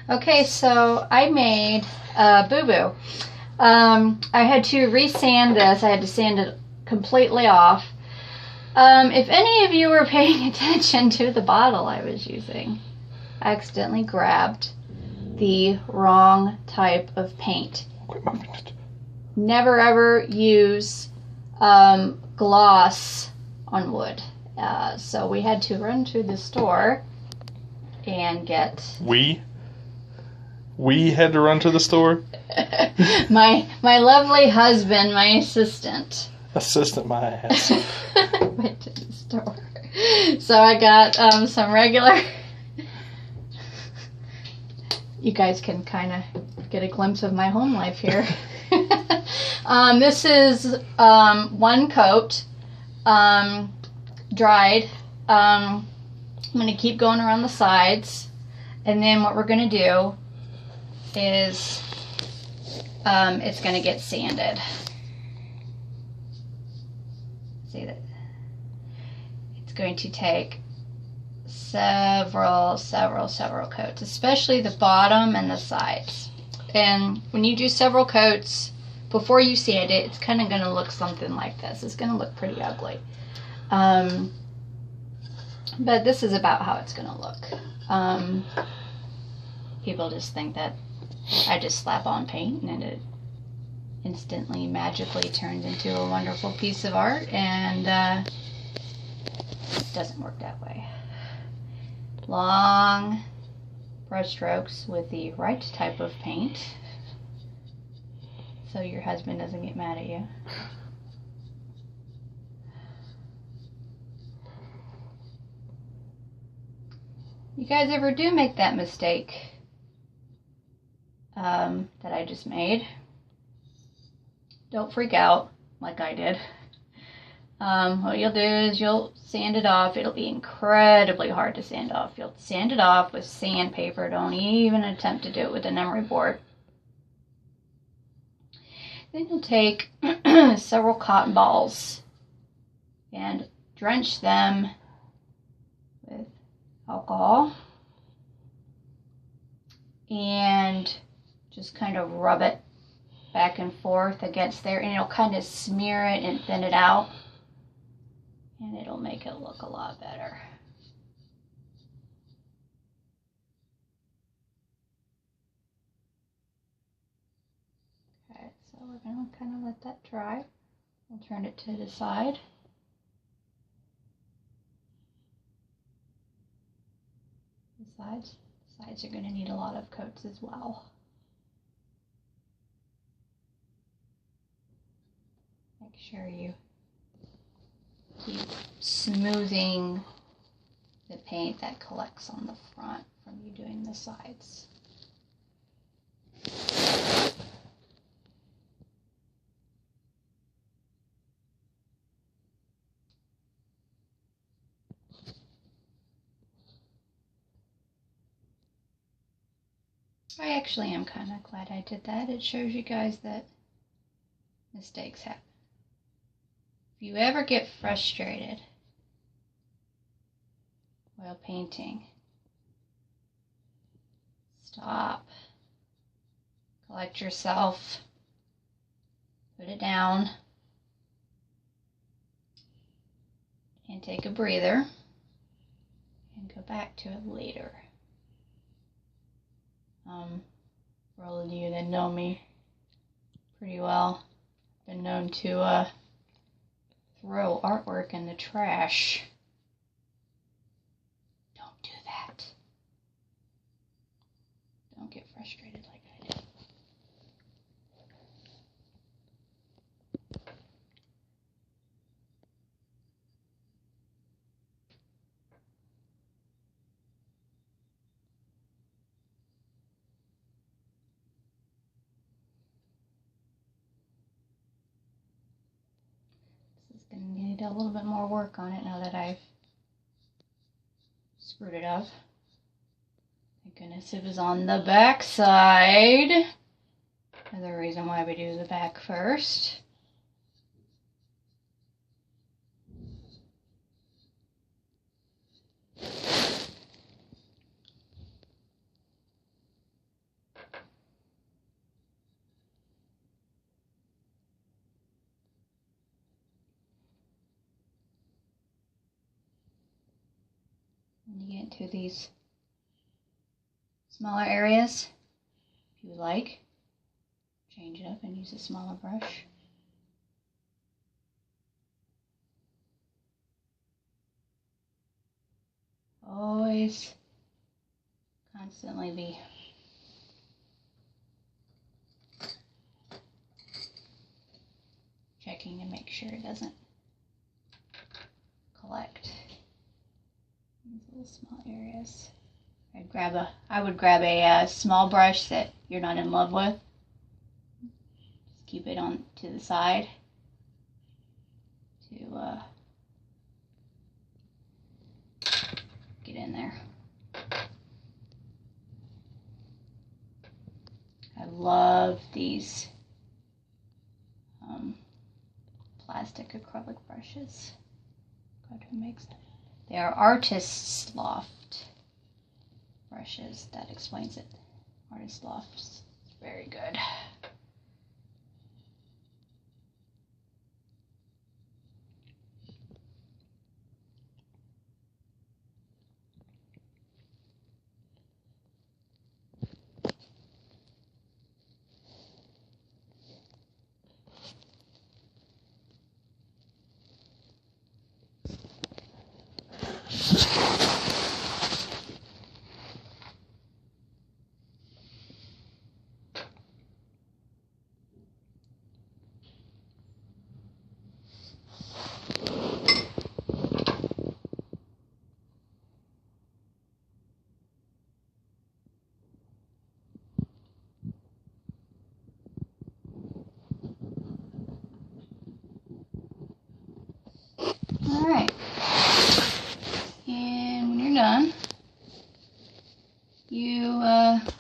Okay, so I made boo-boo. I had to resand this. I had to sand it completely off. If any of you were paying attention to the bottle I was using, I accidentally grabbed the wrong type of paint. Never ever use gloss on wood. So we had to run to the store and get... We had to run to the store? my lovely husband, my assistant. Assistant my ass. Went to the store. So I got some regular... You guys can kind of get a glimpse of my home life here. This is one coat, dried. I'm going to keep going around the sides. And then what we're going to do is it's going to get sanded. See that? It's going to take several coats, especially the bottom and the sides. And when you do several coats before you sand it, it's kind of going to look something like this. It's going to look pretty ugly. But this is about how it's going to look. People just think that I just slap on paint and it instantly, magically turns into a wonderful piece of art, and it doesn't work that way. Long brush strokes with the right type of paint so your husband doesn't get mad at you. You guys ever do make that mistake that I just made, don't freak out like I did. What you'll do is you'll sand it off. It'll be incredibly hard to sand off. You'll sand it off with sandpaper. Don't even attempt to do it with an emery board. Then you'll take several cotton balls and drench them with alcohol and just kind of rub it back and forth against there, and it'll kind of smear it and thin it out, and it'll make it look a lot better. Okay, so we're going to kind of let that dry. We'll turn it to the side. The sides are going to need a lot of coats as well. Make sure you keep smoothing the paint that collects on the front from you doing the sides. I actually am kind of glad I did that. It shows you guys that mistakes happen. If you ever get frustrated while painting, stop, collect yourself, put it down, and take a breather, and go back to it later. For all of you that know me pretty well, I've been known to throw artwork in the trash. Don't do that. Don't get frustrated like I did. Going to need a little bit more work on it now that I've screwed it up. Thank goodness it was on the back side. Another reason why we do the back first. And you get into these smaller areas, if you would like, change it up and use a smaller brush. Always constantly be checking to make sure it doesn't collect these little small areas. I would grab a small brush that you're not in love with. Just keep it on to the side to get in there. I love these plastic acrylic brushes. God, who makes them? They are Artist's Loft brushes. That explains it. Artist's Loft is very good. Alright, and when you're done,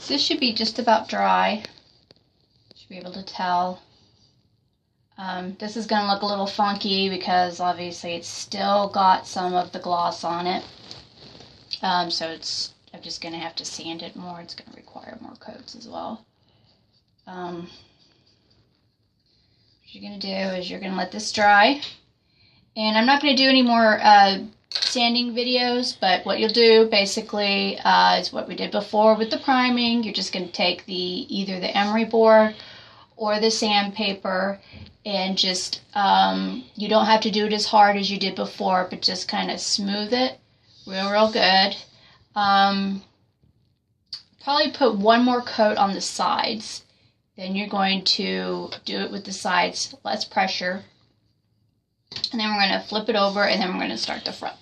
this should be just about dry. Should be able to tell. This is going to look a little funky because obviously it's still got some of the gloss on it. So I'm just going to have to sand it more. It's going to require more coats as well. What you're going to do is you're going to let this dry. And I'm not going to do any more sanding videos, but what you'll do basically is what we did before with the priming. You're just going to take either the emery board or the sandpaper and just, you don't have to do it as hard as you did before, but just kind of smooth it real good. Probably put one more coat on the sides. Then you're going to do it with the sides, less pressure. And then we're going to flip it over and then we're going to start the front.